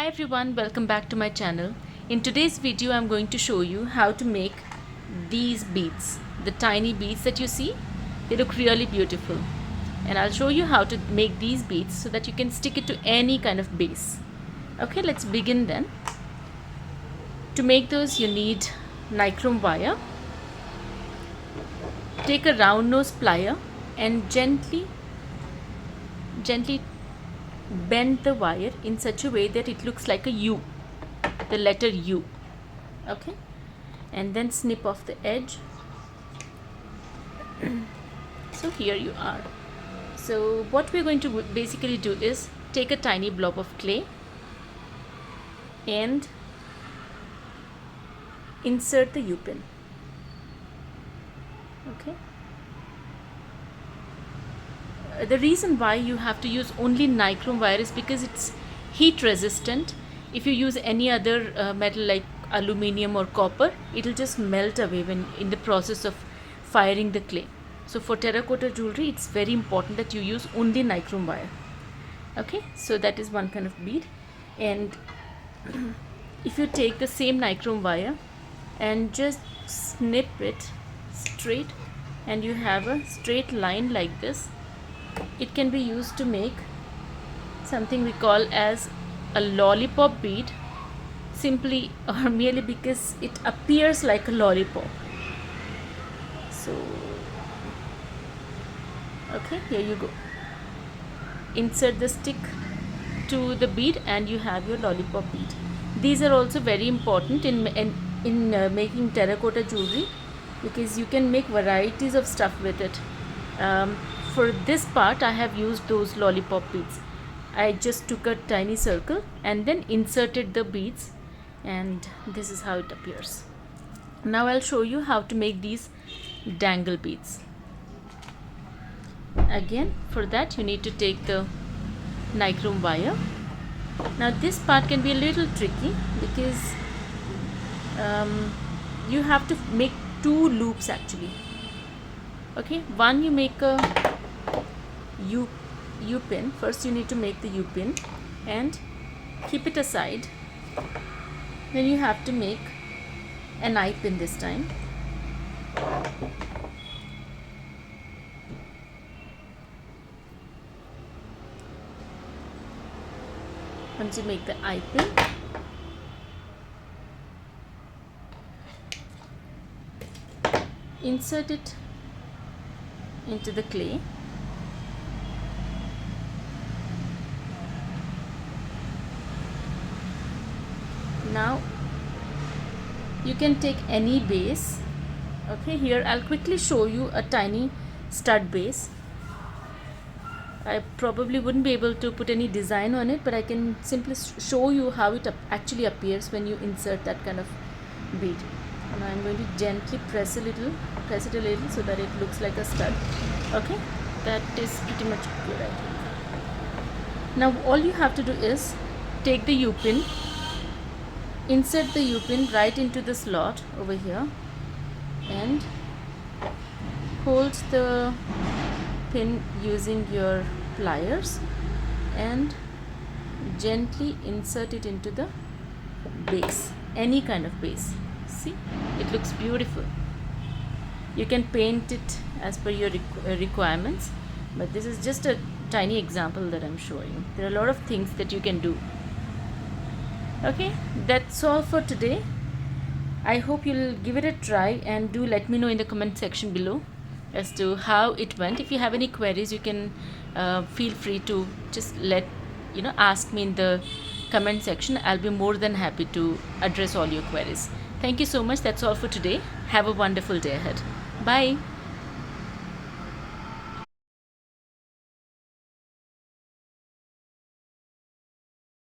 Hi everyone, welcome back to my channel. In today's video I'm going to show you how to make these beads. The tiny beads that you see, they look really beautiful. And I'll show you how to make these beads so that you can stick it to any kind of base. Okay, let's begin then. To make those you need nichrome wire. Take a round nose plier and gently bend the wire in such a way that it looks like a U, the letter U. Okay, and then snip off the edge. So here you are. So what we're going to basically do is take a tiny blob of clay and insert the U pin. Okay. The reason why you have to use only nichrome wire is because it's heat resistant. If you use any other metal like aluminium or copper, it will just melt away when in the process of firing the clay. So for terracotta jewelry, it's very important that you use only nichrome wire. Okay, so that is one kind of bead. And if you take the same nichrome wire and just snip it straight, and you have a straight line like this, it can be used to make something we call as a lollipop bead, simply or merely because it appears like a lollipop. So okay, here you go. Insert the stick to the bead and you have your lollipop bead. These are also very important in making terracotta jewelry, because you can make varieties of stuff with it. For this part I have used those lollipop beads. I just took a tiny circle and then inserted the beads, and this is how it appears. Now I'll show you how to make these dangle beads. Again, for that you need to take the nichrome wire. Now this part can be a little tricky because you have to make two loops actually. Okay, one, you make a U pin. First you need to make the U pin and keep it aside. Then you have to make an I pin this time. Once you make the I pin, insert it into the clay. Now you can take any base. Okay, here I'll quickly show you a tiny stud base. I probably wouldn't be able to put any design on it, but I can simply show you how it actually appears when you insert that kind of bead. And I'm going to gently press it a little so that it looks like a stud. Okay, that is pretty much good, I think. Now all you have to do is take the U pin, insert the U pin right into the slot over here, and hold the pin using your pliers and gently insert it into the base, any kind of base. See, it looks beautiful. You can paint it as per your requirements, but this is just a tiny example that I'm showing. There are a lot of things that you can do. Okay, that's all for today. I hope you'll give it a try and do let me know in the comment section below as to how it went. If you have any queries, you can feel free to just ask me in the comment section. I'll be more than happy to address all your queries. Thank you so much. That's all for today. Have a wonderful day ahead. Bye.